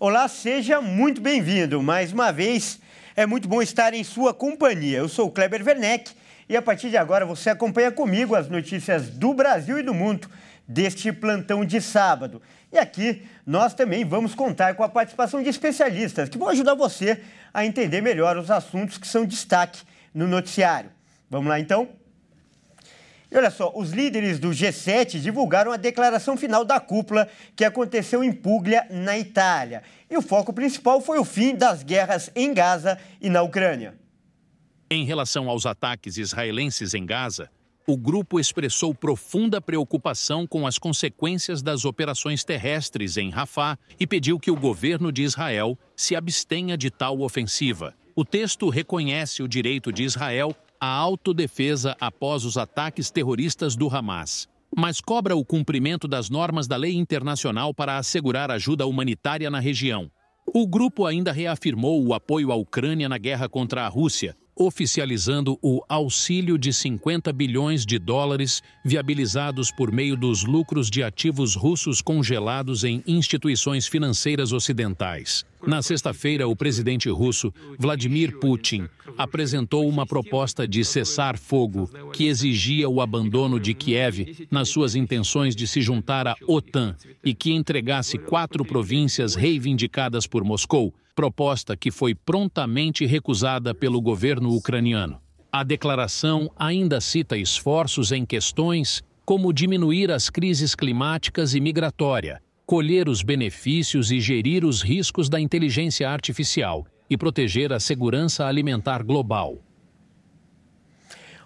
Olá, seja muito bem-vindo. Mais uma vez, é muito bom estar em sua companhia. Eu sou o Kleber Werneck e a partir de agora você acompanha comigo as notícias do Brasil e do mundo deste plantão de sábado. E aqui nós também vamos contar com a participação de especialistas que vão ajudar você a entender melhor os assuntos que são destaque no noticiário. Vamos lá então? E olha só, os líderes do G7 divulgaram a declaração final da cúpula que aconteceu em Puglia, na Itália. E o foco principal foi o fim das guerras em Gaza e na Ucrânia. Em relação aos ataques israelenses em Gaza, o grupo expressou profunda preocupação com as consequências das operações terrestres em Rafah e pediu que o governo de Israel se abstenha de tal ofensiva. O texto reconhece o direito de Israel à autodefesa após os ataques terroristas do Hamas, mas cobra o cumprimento das normas da lei internacional para assegurar ajuda humanitária na região. O grupo ainda reafirmou o apoio à Ucrânia na guerra contra a Rússia, oficializando o auxílio de 50 bilhões de dólares viabilizados por meio dos lucros de ativos russos congelados em instituições financeiras ocidentais. Na sexta-feira, o presidente russo, Vladimir Putin, apresentou uma proposta de cessar-fogo que exigia o abandono de Kiev nas suas intenções de se juntar à OTAN e que entregasse 4 províncias reivindicadas por Moscou, proposta que foi prontamente recusada pelo governo ucraniano. A declaração ainda cita esforços em questões como diminuir as crises climáticas e migratória, colher os benefícios e gerir os riscos da inteligência artificial e proteger a segurança alimentar global.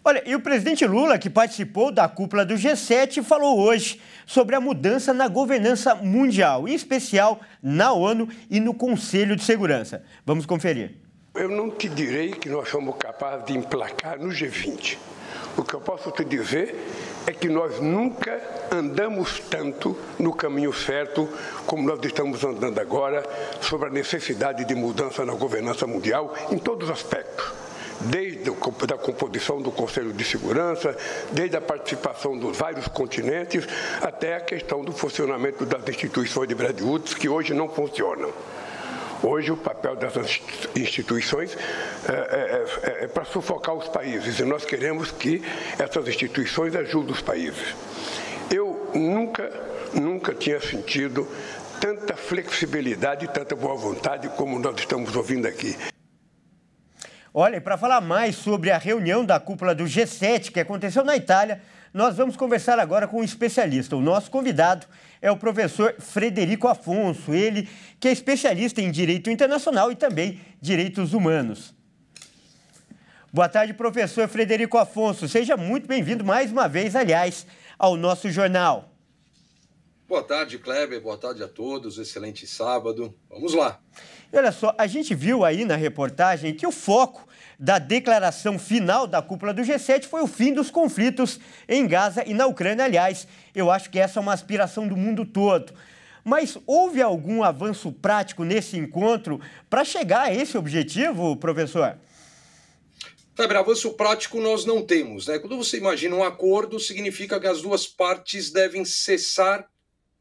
Olha, e o presidente Lula, que participou da cúpula do G7, falou hoje sobre a mudança na governança mundial, em especial na ONU e no Conselho de Segurança. Vamos conferir. Eu não te direi que nós somos capazes de emplacar no G20. O que eu posso te dizer é que nós nunca andamos tanto no caminho certo como nós estamos andando agora sobre a necessidade de mudança na governança mundial em todos os aspectos. Desde a composição do Conselho de Segurança, desde a participação dos vários continentes, até a questão do funcionamento das instituições de Bretton Woods, que hoje não funcionam. Hoje, o papel dessas instituições é para sufocar os países, e nós queremos que essas instituições ajudem os países. Eu nunca tinha sentido tanta flexibilidade e tanta boa vontade como nós estamos ouvindo aqui. Olha, para falar mais sobre a reunião da cúpula do G7 que aconteceu na Itália, nós vamos conversar agora com um especialista. O nosso convidado é o professor Frederico Afonso, ele que é especialista em Direito Internacional e também Direitos Humanos. Boa tarde, professor Frederico Afonso. Seja muito bem-vindo mais uma vez, aliás, ao nosso jornal. Boa tarde, Kleber. Boa tarde a todos. Excelente sábado. Vamos lá. E olha só, a gente viu aí na reportagem que o foco da declaração final da cúpula do G7 foi o fim dos conflitos em Gaza e na Ucrânia. Aliás, eu acho que essa é uma aspiração do mundo todo. Mas houve algum avanço prático nesse encontro para chegar a esse objetivo, professor? Kleber, avanço prático nós não temos, né? Quando você imagina um acordo, significa que as duas partes devem cessar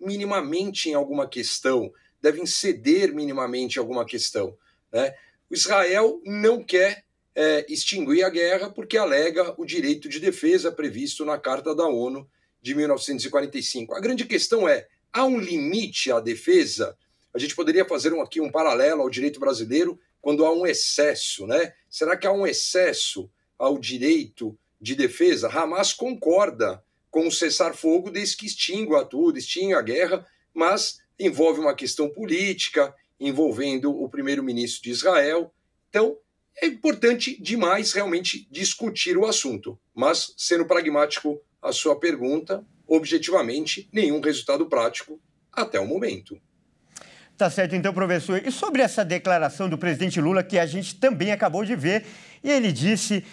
minimamente em alguma questão, devem ceder minimamente em alguma questão, né? O Israel não quer extinguir a guerra porque alega o direito de defesa previsto na Carta da ONU de 1945. A grande questão é, há um limite à defesa? A gente poderia fazer aqui um paralelo ao direito brasileiro quando há um excesso, né? Será que há um excesso ao direito de defesa? Hamas concorda com o cessar-fogo desde que extingua tudo, extinga a guerra, mas envolve uma questão política, envolvendo o primeiro-ministro de Israel. Então, é importante demais realmente discutir o assunto. Mas, sendo pragmático a sua pergunta, objetivamente, nenhum resultado prático até o momento. Tá certo, então, professor. E sobre essa declaração do presidente Lula, que a gente também acabou de ver, e ele disse,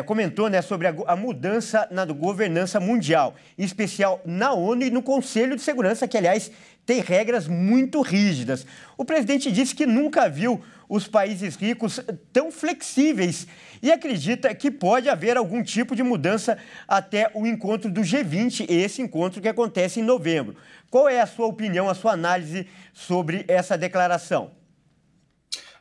comentou, né, sobre a mudança na governança mundial, em especial na ONU e no Conselho de Segurança, que, aliás, tem regras muito rígidas. O presidente disse que nunca viu os países ricos tão flexíveis e acredita que pode haver algum tipo de mudança até o encontro do G20, esse encontro que acontece em novembro. Qual é a sua opinião, a sua análise sobre essa declaração?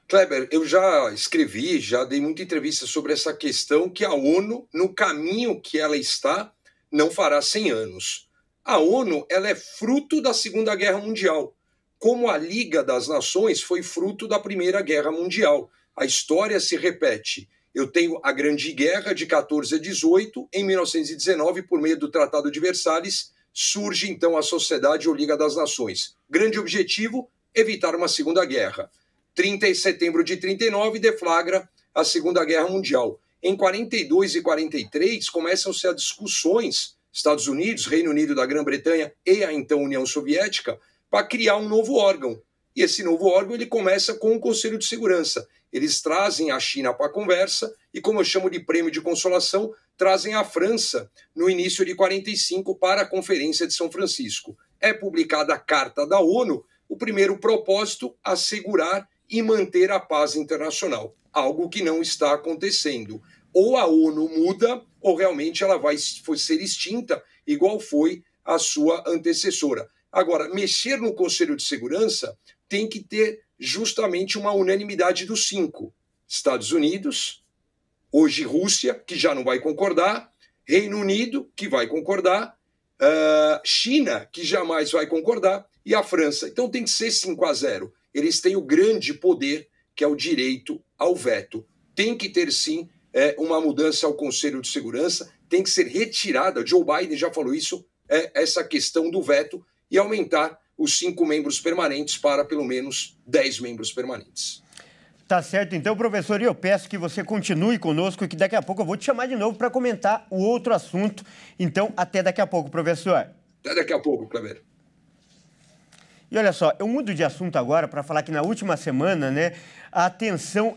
Kleber, eu já escrevi, já dei muita entrevista sobre essa questão que a ONU, no caminho que ela está, não fará 100 anos. A ONU ela é fruto da Segunda Guerra Mundial, como a Liga das Nações foi fruto da Primeira Guerra Mundial. A história se repete. Eu tenho a Grande Guerra de 14 a 18, em 1919, por meio do Tratado de Versalhes, surge então a Sociedade ou Liga das Nações. Grande objetivo, evitar uma Segunda Guerra. 30 de setembro de 39 deflagra a Segunda Guerra Mundial. Em 42 e 43 começam-se as discussões, Estados Unidos, Reino Unido da Grã-Bretanha e a então União Soviética, para criar um novo órgão. E esse novo órgão ele começa com o Conselho de Segurança. Eles trazem a China para a conversa e, como eu chamo de prêmio de consolação, trazem a França no início de 45 para a Conferência de São Francisco. É publicada a Carta da ONU, o primeiro propósito, assegurar e manter a paz internacional, algo que não está acontecendo. Ou a ONU muda, ou realmente ela vai ser extinta, igual foi a sua antecessora. Agora, mexer no Conselho de Segurança tem que ter justamente uma unanimidade dos 5. Estados Unidos, hoje Rússia, que já não vai concordar, Reino Unido, que vai concordar, China, que jamais vai concordar, e a França. Então tem que ser 5-0. Eles têm o grande poder, que é o direito ao veto. Tem que ter, sim, uma mudança ao Conselho de Segurança, tem que ser retirada, Joe Biden já falou isso, essa questão do veto, e aumentar os 5 membros permanentes para pelo menos 10 membros permanentes. Tá certo, então, professor, e eu peço que você continue conosco, que daqui a pouco eu vou te chamar de novo para comentar o outro assunto. Então, até daqui a pouco, professor. Até daqui a pouco, Kleber. E olha só, eu mudo de assunto agora para falar que na última semana, a tensão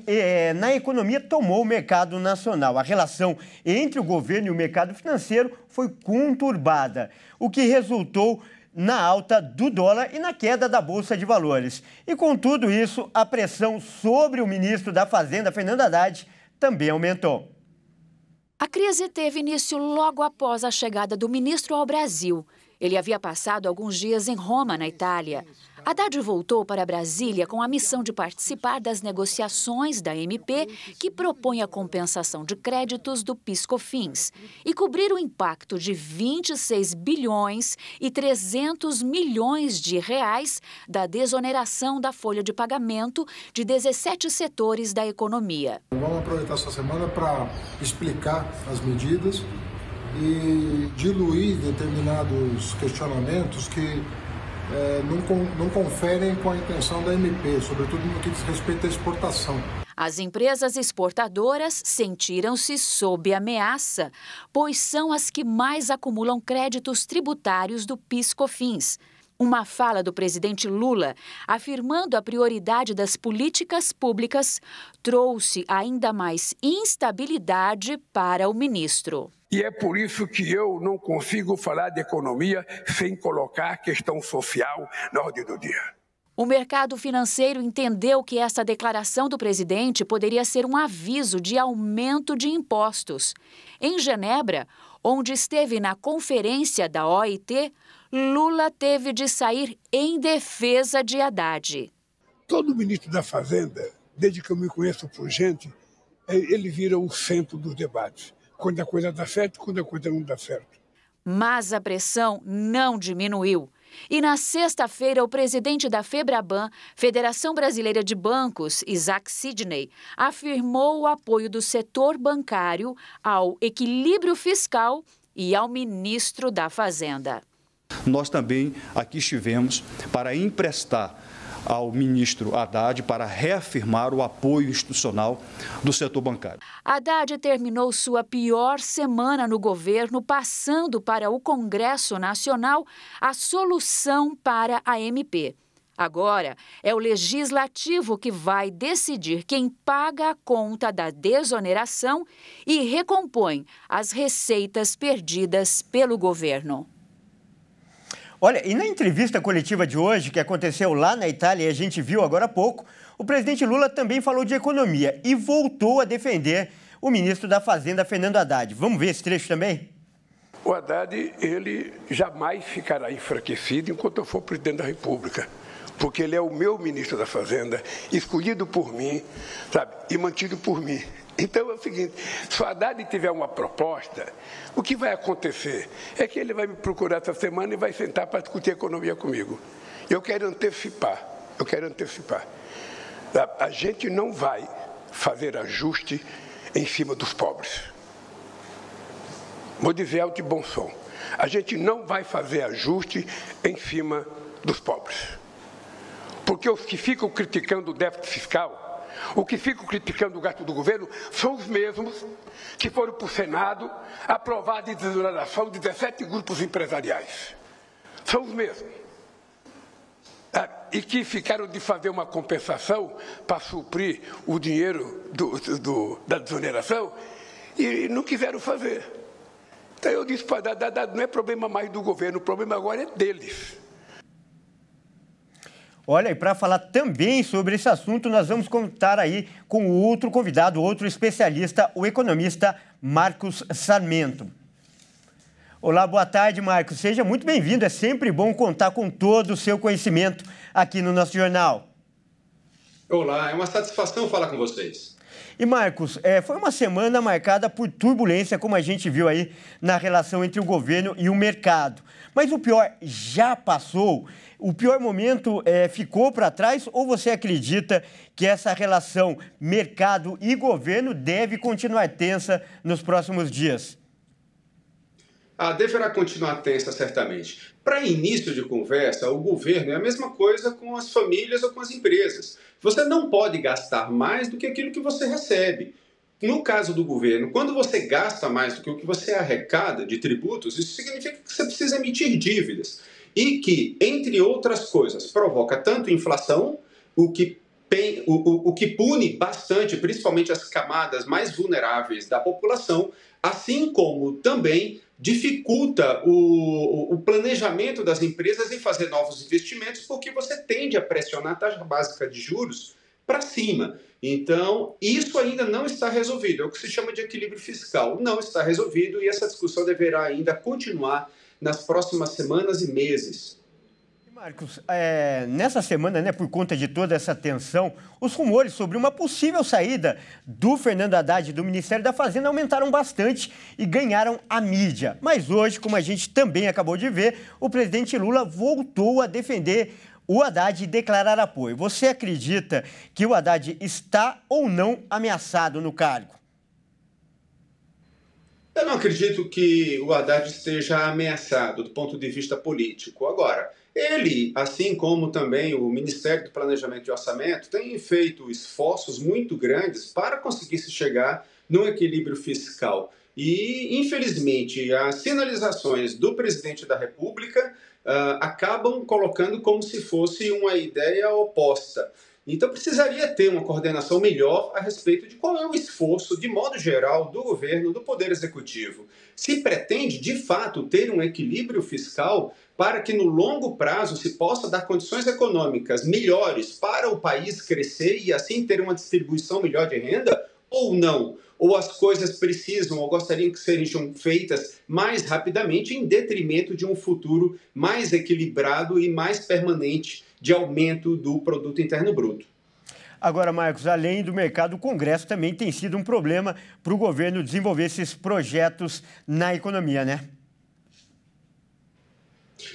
na economia tomou o mercado nacional. A relação entre o governo e o mercado financeiro foi conturbada, o que resultou na alta do dólar e na queda da Bolsa de Valores. E com tudo isso, a pressão sobre o ministro da Fazenda, Fernando Haddad, também aumentou. A crise teve início logo após a chegada do ministro ao Brasil. Ele havia passado alguns dias em Roma, na Itália. Haddad voltou para Brasília com a missão de participar das negociações da MP, que propõe a compensação de créditos do PIS/COFINS, e cobrir o impacto de 26 bilhões e 300 milhões de reais da desoneração da folha de pagamento de 17 setores da economia. Vamos aproveitar essa semana para explicar as medidas e diluir determinados questionamentos que não conferem com a intenção da MP, sobretudo no que diz respeito à exportação. As empresas exportadoras sentiram-se sob ameaça, pois são as que mais acumulam créditos tributários do PIS/COFINS. Uma fala do presidente Lula, afirmando a prioridade das políticas públicas, trouxe ainda mais instabilidade para o ministro. E é por isso que eu não consigo falar de economia sem colocar a questão social na ordem do dia. O mercado financeiro entendeu que essa declaração do presidente poderia ser um aviso de aumento de impostos. Em Genebra, onde esteve na conferência da OIT, Lula teve de sair em defesa de Haddad. Todo ministro da Fazenda, desde que eu me conheço por gente, ele vira o centro dos debates. Quando a coisa dá certo, quando a coisa não dá certo. Mas a pressão não diminuiu. E na sexta-feira, o presidente da FEBRABAN, Federação Brasileira de Bancos, Isaac Sidney, afirmou o apoio do setor bancário ao equilíbrio fiscal e ao ministro da Fazenda. Nós também aqui estivemos para emprestar ao ministro Haddad para reafirmar o apoio institucional do setor bancário. Haddad terminou sua pior semana no governo, passando para o Congresso Nacional a solução para a MP. Agora, é o Legislativo que vai decidir quem paga a conta da desoneração e recompõe as receitas perdidas pelo governo. Olha, e na entrevista coletiva de hoje, que aconteceu lá na Itália e a gente viu agora há pouco, o presidente Lula também falou de economia e voltou a defender o ministro da Fazenda, Fernando Haddad. Vamos ver esse trecho também? O Haddad, ele jamais ficará enfraquecido enquanto eu for presidente da República, porque ele é o meu ministro da Fazenda, escolhido por mim, sabe, e mantido por mim. Então é o seguinte, se o Haddad tiver uma proposta, o que vai acontecer é que ele vai me procurar essa semana e vai sentar para discutir economia comigo. Eu quero antecipar. A gente não vai fazer ajuste em cima dos pobres. Vou dizer alto e bom som. A gente não vai fazer ajuste em cima dos pobres. Porque os que ficam criticando o déficit fiscal, o que ficam criticando o gasto do governo, são os mesmos que foram para o Senado aprovar a desoneração de 17 grupos empresariais. São os mesmos. E que ficaram de fazer uma compensação para suprir o dinheiro da desoneração e não quiseram fazer. Então eu disse para Haddad, não é problema mais do governo, o problema agora é deles. Olha, e para falar também sobre esse assunto, nós vamos contar aí com outro convidado, outro especialista, o economista Marcos Sarmento. Olá, boa tarde, Marcos. Seja muito bem-vindo. É sempre bom contar com todo o seu conhecimento aqui no nosso jornal. Olá, é uma satisfação falar com vocês. E, Marcos, foi uma semana marcada por turbulência, como a gente viu aí na relação entre o governo e o mercado. Mas o pior já passou? O pior momento ficou para trás ou você acredita que essa relação mercado e governo deve continuar tensa nos próximos dias? Deverá continuar tensa, certamente. Para início de conversa, o governo é a mesma coisa com as famílias ou com as empresas. Você não pode gastar mais do que aquilo que você recebe. No caso do governo, quando você gasta mais do que o que você arrecada de tributos, isso significa que você precisa emitir dívidas. E que, entre outras coisas, provoca tanto inflação, o que pune bastante, principalmente as camadas mais vulneráveis da população, assim como também dificulta o planejamento das empresas em fazer novos investimentos, porque você tende a pressionar a taxa básica de juros para cima. Então, isso ainda não está resolvido. É o que se chama de equilíbrio fiscal. Não está resolvido e essa discussão deverá ainda continuar nas próximas semanas e meses. Marcos, nessa semana, né, por conta de toda essa tensão, os rumores sobre uma possível saída do Fernando Haddad do Ministério da Fazenda aumentaram bastante e ganharam a mídia. Mas hoje, como a gente também acabou de ver, o presidente Lula voltou a defender o Haddad e declarar apoio. Você acredita que o Haddad está ou não ameaçado no cargo? Eu não acredito que o Haddad esteja ameaçado do ponto de vista político. Agora, ele, assim como também o Ministério do Planejamento e Orçamento, tem feito esforços muito grandes para conseguir se chegar num equilíbrio fiscal. E, infelizmente, as sinalizações do presidente da República acabam colocando como se fosse uma ideia oposta. Então, precisaria ter uma coordenação melhor a respeito de qual é o esforço, de modo geral, do governo, do Poder Executivo. Se pretende, de fato, ter um equilíbrio fiscal para que, no longo prazo, se possa dar condições econômicas melhores para o país crescer e, assim, ter uma distribuição melhor de renda, ou não? Ou as coisas precisam ou gostariam que sejam feitas mais rapidamente em detrimento de um futuro mais equilibrado e mais permanente de aumento do produto interno bruto. Agora, Marcos, além do mercado, o Congresso também tem sido um problema para o governo desenvolver esses projetos na economia, né?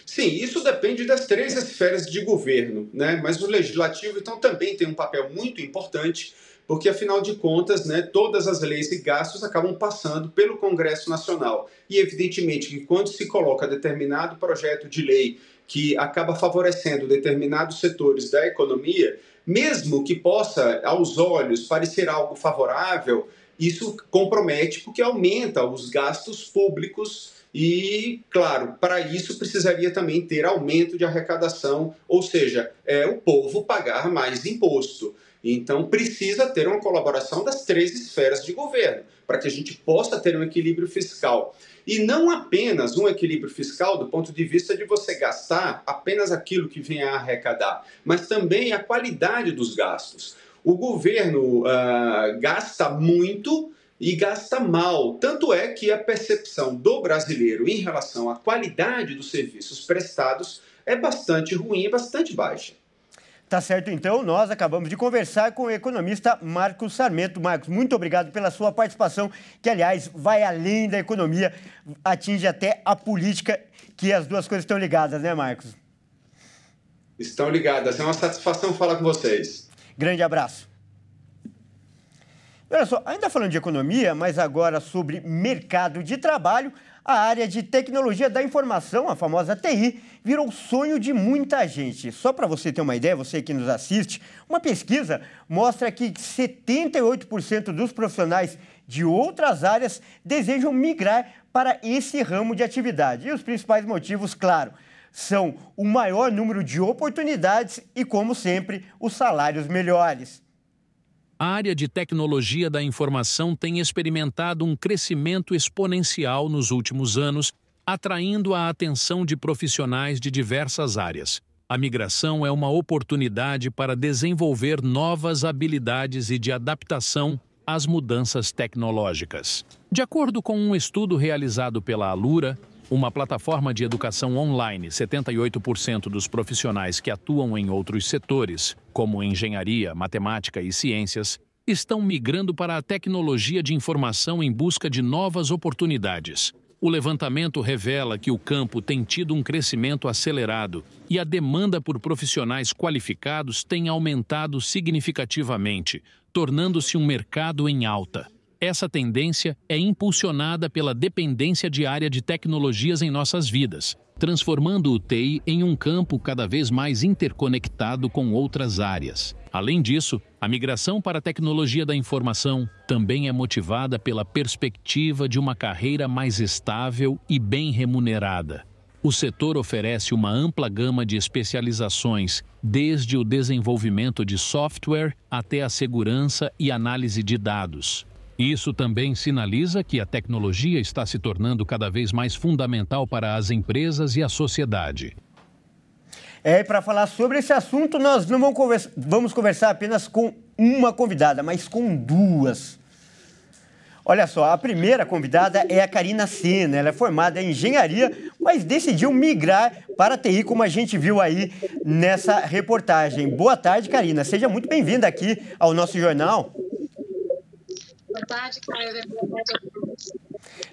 Sim, isso depende das três esferas de governo, né? Mas o legislativo, então, também tem um papel muito importante, porque, afinal de contas, né, todas as leis e gastos acabam passando pelo Congresso Nacional. E, evidentemente, que quando se coloca determinado projeto de lei que acaba favorecendo determinados setores da economia, mesmo que possa, aos olhos, parecer algo favorável, isso compromete porque aumenta os gastos públicos e, claro, para isso precisaria também ter aumento de arrecadação, ou seja, o povo pagar mais imposto. Então, precisa ter uma colaboração das três esferas de governo, para que a gente possa ter um equilíbrio fiscal. E não apenas um equilíbrio fiscal do ponto de vista de você gastar apenas aquilo que vem a arrecadar, mas também a qualidade dos gastos. O governo gasta muito e gasta mal. Tanto é que a percepção do brasileiro em relação à qualidade dos serviços prestados é bastante ruim e bastante baixa. Tá certo, então. Nós acabamos de conversar com o economista Marcos Sarmento. Marcos, muito obrigado pela sua participação, que, aliás, vai além da economia, atinge até a política, que as duas coisas estão ligadas, né, Marcos? Estão ligadas. É uma satisfação falar com vocês. Grande abraço. Olha só, ainda falando de economia, mas agora sobre mercado de trabalho, a área de tecnologia da informação, a famosa TI, virou sonho de muita gente. Só para você ter uma ideia, você que nos assiste, uma pesquisa mostra que 78% dos profissionais de outras áreas desejam migrar para esse ramo de atividade. E os principais motivos, claro, são o maior número de oportunidades e, como sempre, os salários melhores. A área de tecnologia da informação tem experimentado um crescimento exponencial nos últimos anos, atraindo a atenção de profissionais de diversas áreas. A migração é uma oportunidade para desenvolver novas habilidades e de adaptação às mudanças tecnológicas. De acordo com um estudo realizado pela Alura, uma plataforma de educação online, 78% dos profissionais que atuam em outros setores, como engenharia, matemática e ciências, estão migrando para a tecnologia de informação em busca de novas oportunidades. O levantamento revela que o campo tem tido um crescimento acelerado e a demanda por profissionais qualificados tem aumentado significativamente, tornando-se um mercado em alta. Essa tendência é impulsionada pela dependência diária de tecnologias em nossas vidas, transformando o TI em um campo cada vez mais interconectado com outras áreas. Além disso, a migração para a tecnologia da informação também é motivada pela perspectiva de uma carreira mais estável e bem remunerada. O setor oferece uma ampla gama de especializações, desde o desenvolvimento de software até a segurança e análise de dados. Isso também sinaliza que a tecnologia está se tornando cada vez mais fundamental para as empresas e a sociedade. E para falar sobre esse assunto, nós não vamos conversar apenas com uma convidada, mas com duas. Olha só, a primeira convidada é a Karina Sena. Ela é formada em engenharia, mas decidiu migrar para a TI, como a gente viu aí nessa reportagem. Boa tarde, Karina. Seja muito bem-vinda aqui ao nosso jornal. Boa tarde, Cléber. Boa tarde a todos.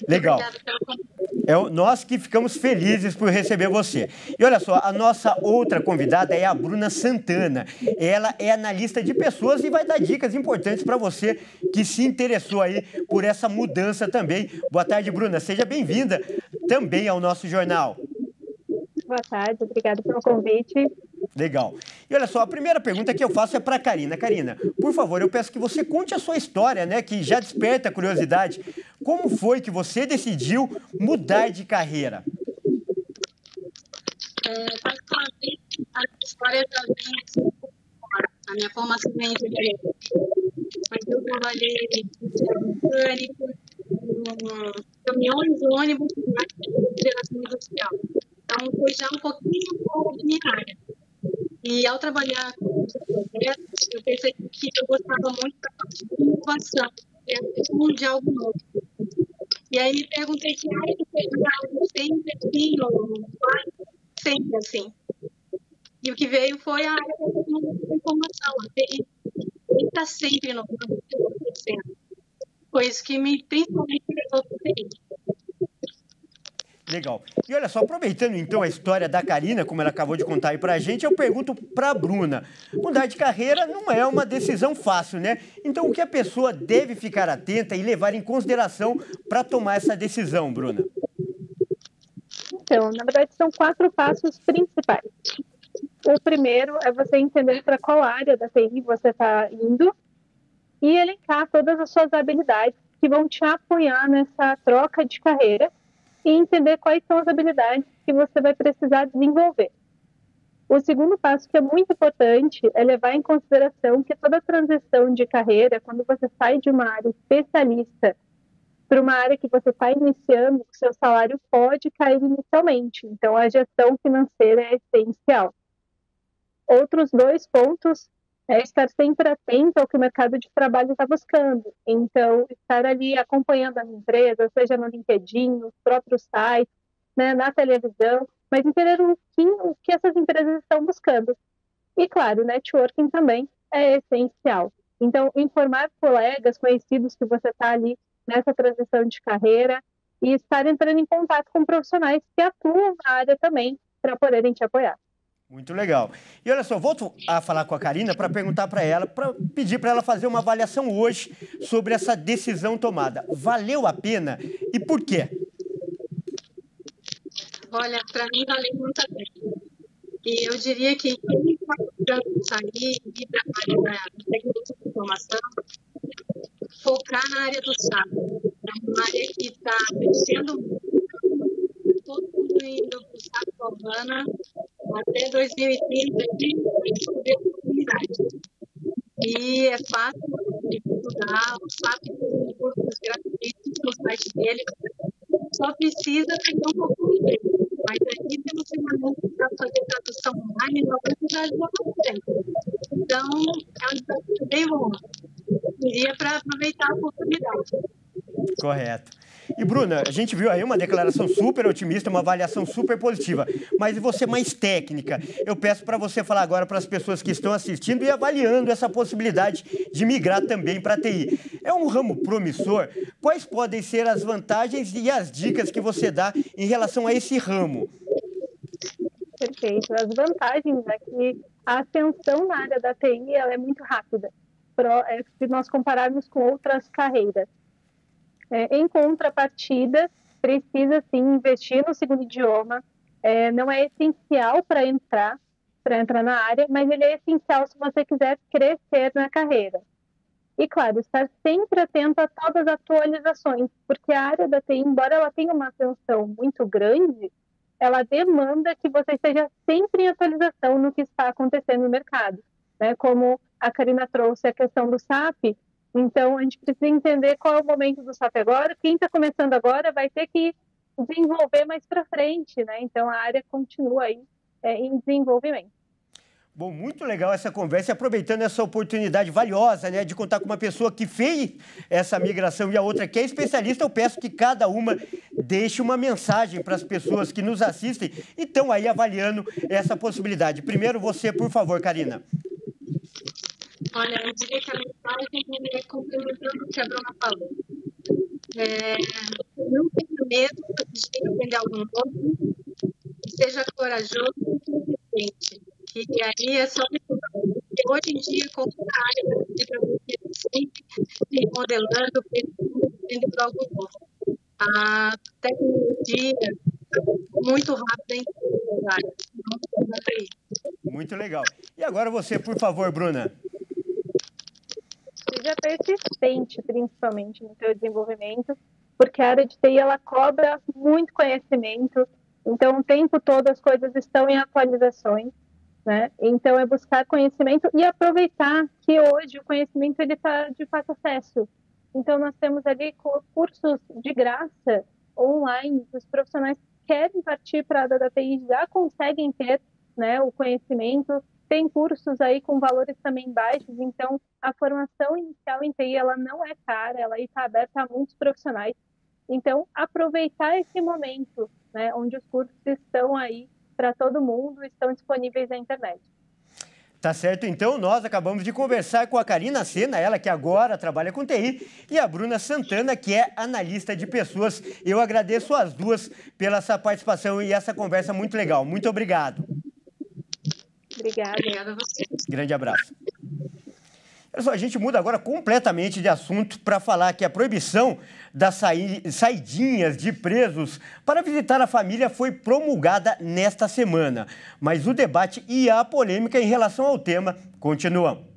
Legal. Obrigada pelo convite. Nós que ficamos felizes por receber você. E olha só, a nossa outra convidada é a Bruna Santana. Ela é analista de pessoas e vai dar dicas importantes para você que se interessou aí por essa mudança também. Boa tarde, Bruna. Seja bem-vinda também ao nosso jornal. Boa tarde, obrigada pelo convite. Legal. E olha só, a primeira pergunta que eu faço é para a Karina. Karina, por favor, eu peço que você conte a sua história, né, que já desperta curiosidade. Como foi que você decidiu mudar de carreira? Particularmente, a história já vem a minha formação em engenharia. Mas eu trabalhei em mecânico, caminhões, ônibus, e geração industrial. Então, foi já um pouquinho fora da minha área. E ao trabalhar com os projetos, eu percebi que eu gostava muito da parte de inovação, criação de algo novo. E aí me perguntei que área que seria algo sempre assim, sempre assim. E o que veio foi a área da tecnologia da informação. A TI está sempre inovando, crescendo. Foi isso que principalmente me levou para a TI. Legal. E olha só, aproveitando então a história da Karina, como ela acabou de contar aí pra gente, eu pergunto pra Bruna. Mudar de carreira não é uma decisão fácil, né? Então, o que a pessoa deve ficar atenta e levar em consideração para tomar essa decisão, Bruna? Então, na verdade, são 4 passos principais. O primeiro é você entender para qual área da TI você está indo e elencar todas as suas habilidades que vão te apoiar nessa troca de carreira e entender quais são as habilidades que você vai precisar desenvolver. O segundo passo, que é muito importante, é levar em consideração que toda transição de carreira, quando você sai de uma área especialista para uma área que você está iniciando, o seu salário pode cair inicialmente. Então, a gestão financeira é essencial. Outros 2 pontos é estar sempre atento ao que o mercado de trabalho está buscando. Então, estar ali acompanhando as empresas, seja no LinkedIn, nos próprios sites, né, na televisão, mas entender o que essas empresas estão buscando. E, claro, networking também é essencial. Então, informar colegas, conhecidos que você está ali nessa transição de carreira e estar entrando em contato com profissionais que atuam na área também para poderem te apoiar. Muito legal. E olha só, volto a falar com a Karina para perguntar para ela, para pedir para ela fazer uma avaliação hoje sobre essa decisão tomada. Valeu a pena e por quê? Olha, para mim valeu muito a pena. E eu diria que quem está procurando sair e trabalhar na tecnologia de informação, focar na área do SAP. É uma área que está crescendo muito, todo mundo indo para o SAP Havana até 2030, para descobrir oportunidades. E é fácil de estudar, o SAP tem cursos gratuitos no site dele, só precisa pegar um pouco de tempo. Mas aí temos ferramentas para fazer tradução online, não precisa de muito tempo. Então, é um desafio bem bom. Iria para aproveitar a oportunidade. Correto. E, Bruna, a gente viu aí uma declaração super otimista, uma avaliação super positiva. Mas você mais técnica, eu peço para você falar agora para as pessoas que estão assistindo e avaliando essa possibilidade de migrar também para a TI. É um ramo promissor? Quais podem ser as vantagens e as dicas que você dá em relação a esse ramo? Perfeito. As vantagens é que a ascensão na área da TI ela é muito rápida, se nós compararmos com outras carreiras. Em contrapartida, precisa sim investir no segundo idioma. Não é essencial para entrar na área, mas ele é essencial se você quiser crescer na carreira. E, claro, estar sempre atento a todas as atualizações, porque a área da TI, embora ela tenha uma ascensão muito grande, ela demanda que você esteja sempre em atualização no que está acontecendo no mercado. Né? Como a Karina trouxe a questão do SAP, então a gente precisa entender qual é o momento do SAP agora. Quem está começando agora vai ter que desenvolver mais para frente, né? Então a área continua aí em desenvolvimento. Bom, muito legal essa conversa, aproveitando essa oportunidade valiosa, né, de contar com uma pessoa que fez essa migração e a outra que é especialista. Eu peço que cada uma deixe uma mensagem para as pessoas que nos assistem e estão aí avaliando essa possibilidade. Primeiro você, por favor, Karina. Olha, eu diria que a mensagem é complementando o que a Bruna falou. Não tenha medo de aprender algo novo, seja corajoso e consistente. E aí é só estudar. Porque hoje em dia, qualquer área para você sempre se modelando, aprendendo algo novo. A tecnologia é muito rápida em todas as áreas. Muito legal. E agora você, por favor, Bruna. Seja persistente, principalmente no seu desenvolvimento, porque a área de TI ela cobra muito conhecimento, então o tempo todo as coisas estão em atualizações, né? Então é buscar conhecimento e aproveitar que hoje o conhecimento ele está de fácil acesso. Então nós temos ali cursos de graça online, os profissionais que querem partir para a área da TI já conseguem ter, né, o conhecimento. Tem cursos aí com valores também baixos, então a formação inicial em TI ela não é cara, ela está aberta a muitos profissionais. Então, aproveitar esse momento, né, onde os cursos estão aí para todo mundo, estão disponíveis na internet. Tá certo, então nós acabamos de conversar com a Karina Sena, ela que agora trabalha com TI, e a Bruna Santana, que é analista de pessoas. Eu agradeço as duas pela essa participação e essa conversa muito legal. Muito obrigado. Obrigada a vocês. Grande abraço. A gente muda agora completamente de assunto para falar que a proibição das saidinhas de presos para visitar a família foi promulgada nesta semana. Mas o debate e a polêmica em relação ao tema continuam.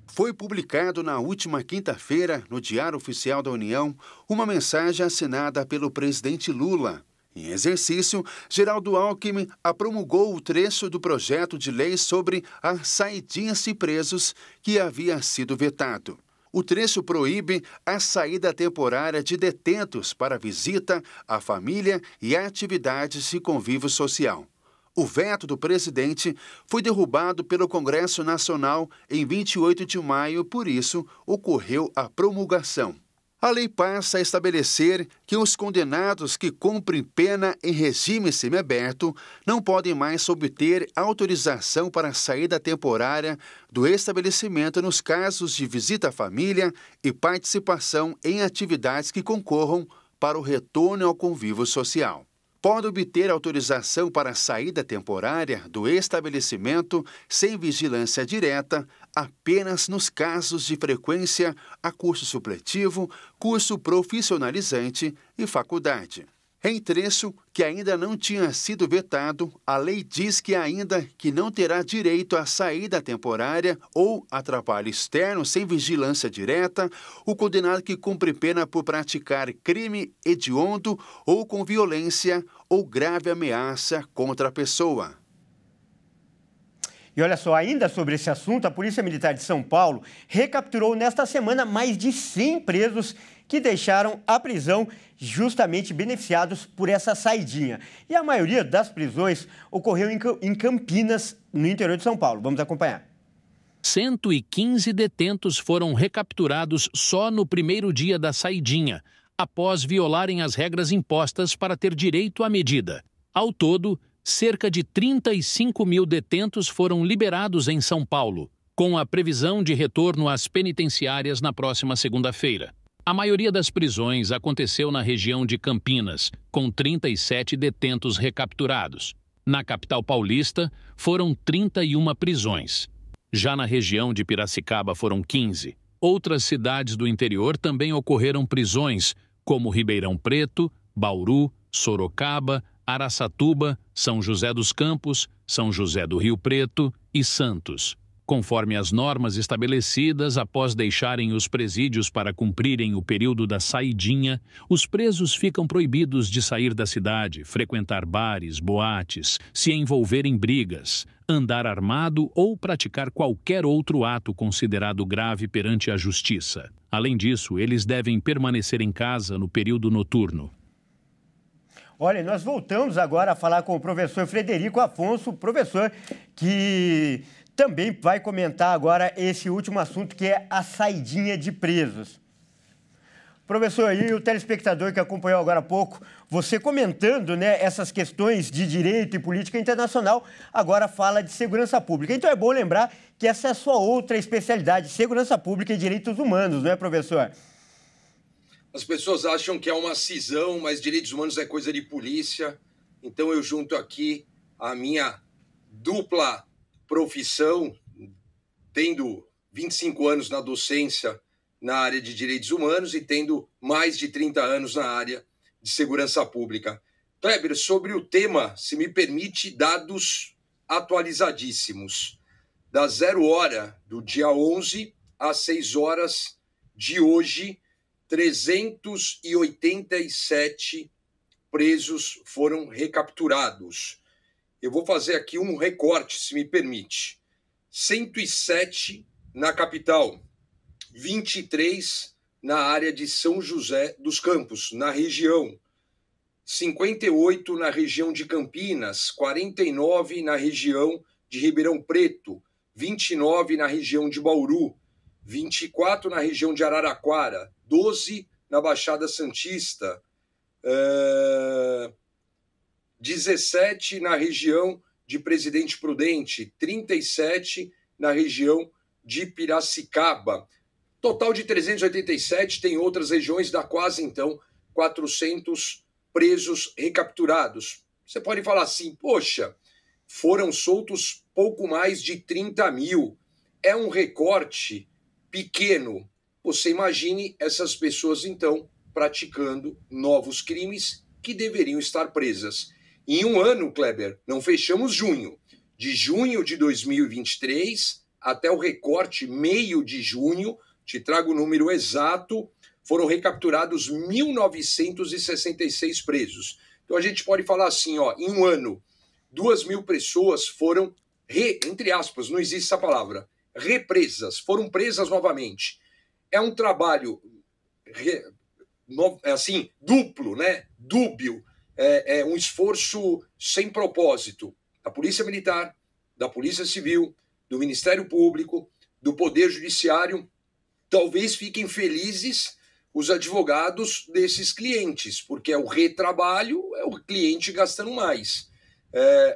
Foi publicado na última quinta-feira, no Diário Oficial da União, uma mensagem assinada pelo presidente Lula. Em exercício, Geraldo Alckmin promulgou o trecho do projeto de lei sobre as saidinhas de presos que havia sido vetado. O trecho proíbe a saída temporária de detentos para visita à família e atividades de convívio social. O veto do presidente foi derrubado pelo Congresso Nacional em 28 de maio, por isso ocorreu a promulgação. A lei passa a estabelecer que os condenados que cumprem pena em regime semiaberto não podem mais obter autorização para saída temporária do estabelecimento nos casos de visita à família e participação em atividades que concorram para o retorno ao convívio social. Pode obter autorização para saída temporária do estabelecimento sem vigilância direta apenas nos casos de frequência a curso supletivo, curso profissionalizante e faculdade. Em trecho que ainda não tinha sido vetado, a lei diz que ainda que não terá direito à saída temporária ou a trabalho externo sem vigilância direta, o condenado que cumpre pena por praticar crime hediondo ou com violência ou grave ameaça contra a pessoa. E olha só, ainda sobre esse assunto, a Polícia Militar de São Paulo recapturou nesta semana mais de 100 presos que deixaram a prisão justamente beneficiados por essa saidinha. E a maioria das prisões ocorreu em Campinas, no interior de São Paulo. Vamos acompanhar. 115 detentos foram recapturados só no primeiro dia da saidinha, após violarem as regras impostas para ter direito à medida. Ao todo, cerca de 35 mil detentos foram liberados em São Paulo, com a previsão de retorno às penitenciárias na próxima segunda-feira. A maioria das prisões aconteceu na região de Campinas, com 37 detentos recapturados. Na capital paulista, foram 31 prisões. Já na região de Piracicaba foram 15. Outras cidades do interior também ocorreram prisões, como Ribeirão Preto, Bauru, Sorocaba, Araçatuba, São José dos Campos, São José do Rio Preto e Santos. Conforme as normas estabelecidas, após deixarem os presídios para cumprirem o período da saidinha, os presos ficam proibidos de sair da cidade, frequentar bares, boates, se envolver em brigas, andar armado ou praticar qualquer outro ato considerado grave perante a justiça. Além disso, eles devem permanecer em casa no período noturno. Olha, nós voltamos agora a falar com o professor Frederico Afonso, professor que também vai comentar agora esse último assunto, que é a saidinha de presos. Professor, e o telespectador que acompanhou agora há pouco, você comentando, né, essas questões de direito e política internacional, agora fala de segurança pública. Então é bom lembrar que essa é a sua outra especialidade, segurança pública e direitos humanos, não é, professor? As pessoas acham que é uma cisão, mas direitos humanos é coisa de polícia. Então eu junto aqui a minha dupla profissão, tendo 25 anos na docência na área de direitos humanos e tendo mais de 30 anos na área de segurança pública. Kleber, sobre o tema, se me permite, dados atualizadíssimos. Da 0 hora do dia 11 às 6 horas de hoje, 387 presos foram recapturados. Eu vou fazer aqui um recorte, se me permite. 107 na capital, 23 na área de São José dos Campos, na região, 58 na região de Campinas, 49 na região de Ribeirão Preto, 29 na região de Bauru, 24 na região de Araraquara, 12 na Baixada Santista, 17 na região de Presidente Prudente, 37 na região de Piracicaba. Total de 387, tem outras regiões, dá quase, então, 400 presos recapturados. Você pode falar assim, poxa, foram soltos pouco mais de 30 mil. É um recorte pequeno. Você imagine essas pessoas, então, praticando novos crimes que deveriam estar presas. Em um ano, Kleber, não fechamos junho. De junho de 2023 até o recorte meio de junho, te trago o número exato, foram recapturados 1.966 presos. Então a gente pode falar assim, ó, em um ano, 2.000 pessoas foram, entre aspas, não existe essa palavra, represas, foram presas novamente. é um trabalho assim, duplo, né? Dúbio, é um esforço sem propósito da Polícia Militar, da Polícia Civil, do Ministério Público, do Poder Judiciário. Talvez fiquem felizes os advogados desses clientes, porque é o retrabalho, é o cliente gastando mais.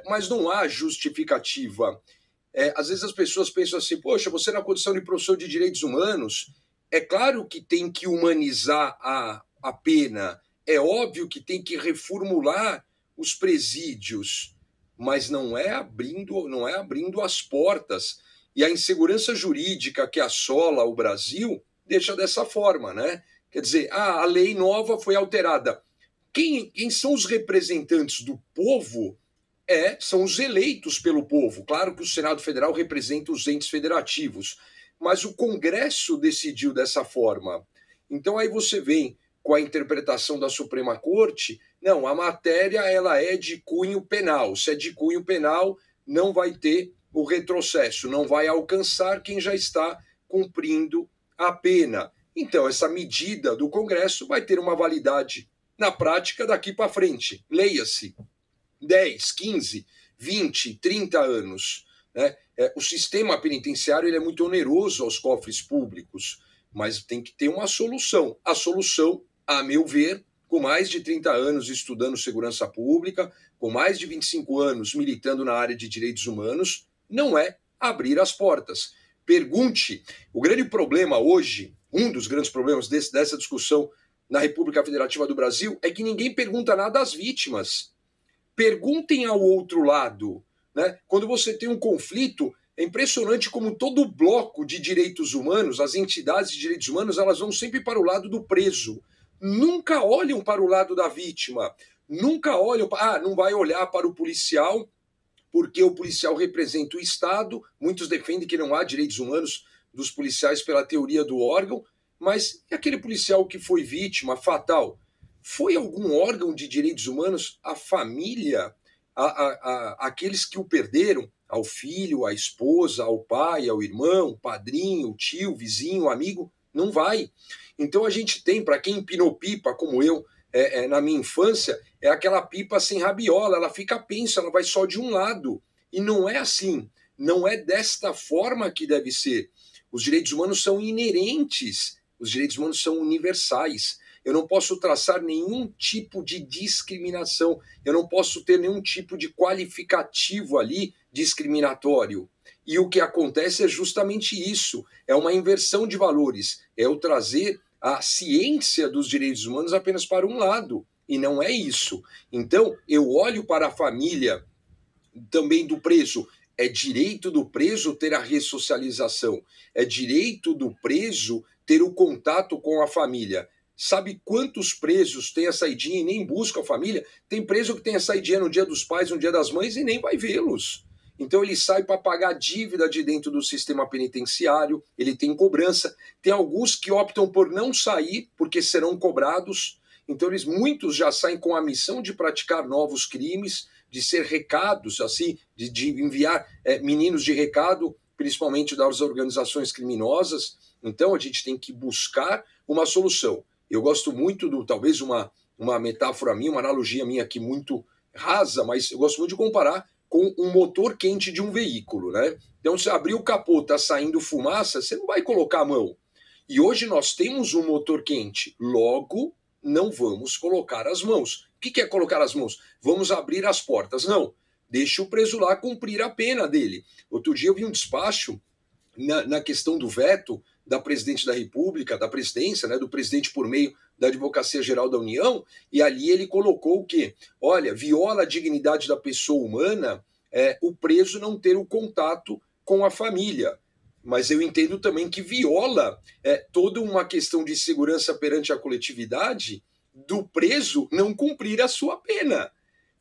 Mas não há justificativa. Às vezes as pessoas pensam assim, poxa, você na condição de professor de direitos humanos, é claro que tem que humanizar a pena, é óbvio que tem que reformular os presídios, mas não é abrindo as portas. E a insegurança jurídica que assola o Brasil deixa dessa forma, né? Quer dizer, a lei nova foi alterada. Quem são os representantes do povo? São os eleitos pelo povo. Claro que o Senado Federal representa os entes federativos, mas o Congresso decidiu dessa forma. Então aí você vem com a interpretação da Suprema Corte, não, a matéria ela é de cunho penal. Se é de cunho penal, não vai ter o retrocesso, não vai alcançar quem já está cumprindo a pena. Então, essa medida do Congresso vai ter uma validade na prática daqui para frente. Leia-se, 10, 15, 20, 30 anos. Né? O sistema penitenciário ele é muito oneroso aos cofres públicos, mas tem que ter uma solução. A solução, a meu ver, com mais de 30 anos estudando segurança pública, com mais de 25 anos militando na área de direitos humanos, não é abrir as portas. Pergunte, o grande problema hoje, um dos grandes problemas dessa discussão na República Federativa do Brasil, é que ninguém pergunta nada às vítimas. Perguntem ao outro lado. Né? Quando você tem um conflito, é impressionante como todo o bloco de direitos humanos, as entidades de direitos humanos, elas vão sempre para o lado do preso. Nunca olham para o lado da vítima. Nunca olham para... não vai olhar para o policial, porque o policial representa o Estado. Muitos defendem que não há direitos humanos dos policiais pela teoria do órgão, mas e aquele policial que foi vítima fatal? Foi algum órgão de direitos humanos? A família? Aqueles que o perderam? Ao filho, à esposa, ao pai, ao irmão, padrinho, tio, vizinho, amigo? Não vai. Então a gente tem, para quem empinou pipa, como eu, na minha infância, é aquela pipa sem rabiola, ela fica pensa, ela vai só de um lado. E não é assim, não é desta forma que deve ser. Os direitos humanos são inerentes, os direitos humanos são universais. Eu não posso traçar nenhum tipo de discriminação, eu não posso ter nenhum tipo de qualificativo ali discriminatório. E o que acontece é justamente isso, é uma inversão de valores, é eu trazer a ciência dos direitos humanos apenas para um lado, e não é isso. Então, eu olho para a família também do preso, é direito do preso ter a ressocialização, é direito do preso ter o contato com a família. Sabe quantos presos têm a saidinha e nem buscam a família? Tem preso que tem a saidinha no dia dos pais, no dia das mães e nem vai vê-los. Então ele sai para pagar a dívida de dentro do sistema penitenciário, ele tem cobrança. Tem alguns que optam por não sair porque serão cobrados. Então muitos já saem com a missão de praticar novos crimes, de ser recados, assim, de enviar meninos de recado, principalmente das organizações criminosas. Então a gente tem que buscar uma solução. Eu gosto muito talvez uma metáfora minha, uma analogia minha aqui muito rasa, mas eu gosto muito de comparar com um motor quente de um veículo, né? Então, se abrir o capô, tá saindo fumaça, você não vai colocar a mão. E hoje nós temos um motor quente, logo não vamos colocar as mãos. O que é colocar as mãos? Vamos abrir as portas. Não, deixa o preso lá cumprir a pena dele. Outro dia eu vi um despacho na questão do veto da presidente da República, da presidência, né, do presidente por meio da Advocacia Geral da União, e ali ele colocou o quê? Olha, viola a dignidade da pessoa humana o preso não ter o contato com a família. Mas eu entendo também que viola toda uma questão de segurança perante a coletividade do preso não cumprir a sua pena.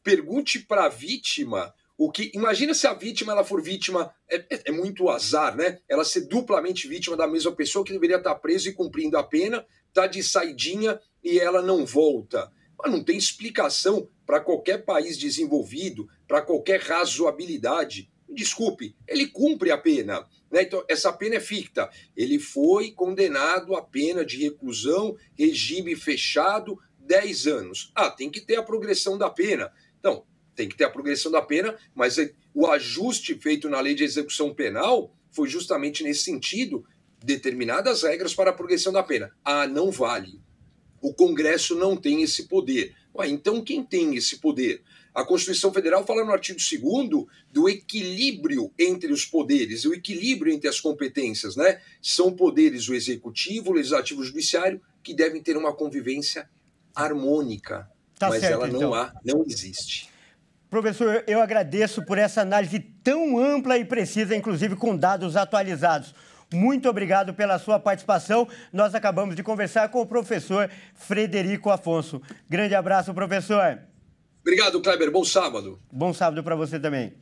Pergunte para a vítima o que. Imagina se a vítima ela for vítima, é muito azar, né? Ela ser duplamente vítima da mesma pessoa que deveria estar presa e cumprindo a pena, está de saidinha e ela não volta. Mas não tem explicação para qualquer país desenvolvido, para qualquer razoabilidade, desculpe, ele cumpre a pena. Né? Então, essa pena é ficta. Ele foi condenado à pena de reclusão, regime fechado, 10 anos. Tem que ter a progressão da pena. Então, tem que ter a progressão da pena, mas o ajuste feito na lei de execução penal foi justamente nesse sentido, determinadas regras para a progressão da pena. Não vale. O Congresso não tem esse poder. Então, quem tem esse poder? A Constituição Federal fala no artigo 2º do equilíbrio entre os poderes, o equilíbrio entre as competências, né? São poderes o Executivo, o Legislativo e o Judiciário que devem ter uma convivência harmônica, mas certo, ela não existe. Professor, eu agradeço por essa análise tão ampla e precisa, inclusive com dados atualizados. Muito obrigado pela sua participação. Nós acabamos de conversar com o professor Frederico Afonso. Grande abraço, professor. Obrigado, Kleber. Bom sábado. Bom sábado para você também.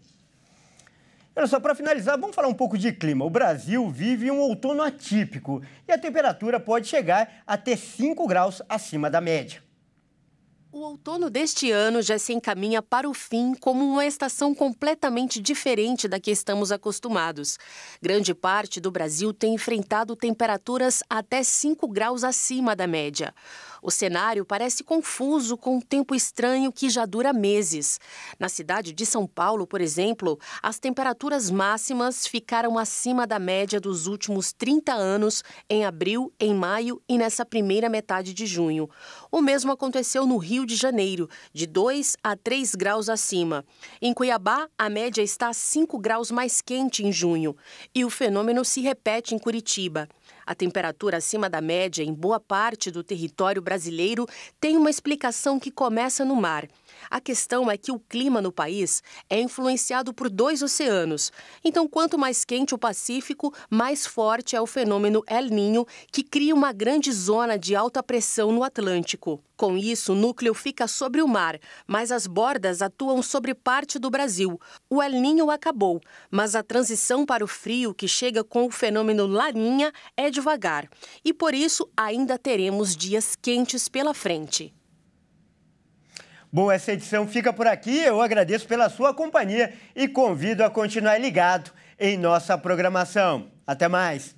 Olha só, para finalizar, vamos falar um pouco de clima. O Brasil vive um outono atípico e a temperatura pode chegar até 5 graus acima da média. O outono deste ano já se encaminha para o fim como uma estação completamente diferente da que estamos acostumados. Grande parte do Brasil tem enfrentado temperaturas até 5 graus acima da média. O cenário parece confuso com um tempo estranho que já dura meses. Na cidade de São Paulo, por exemplo, as temperaturas máximas ficaram acima da média dos últimos 30 anos em abril, em maio e nessa primeira metade de junho. O mesmo aconteceu no Rio de Janeiro, de 2 a 3 graus acima. Em Cuiabá, a média está 5 graus mais quente em junho. E o fenômeno se repete em Curitiba. A temperatura acima da média em boa parte do território brasileiro tem uma explicação que começa no mar. A questão é que o clima no país é influenciado por 2 oceanos. Então, quanto mais quente o Pacífico, mais forte é o fenômeno El Niño, que cria uma grande zona de alta pressão no Atlântico. Com isso, o núcleo fica sobre o mar, mas as bordas atuam sobre parte do Brasil. O El Niño acabou, mas a transição para o frio que chega com o fenômeno Laninha é devagar. E por isso, ainda teremos dias quentes pela frente. Bom, essa edição fica por aqui. Eu agradeço pela sua companhia e convido a continuar ligado em nossa programação. Até mais!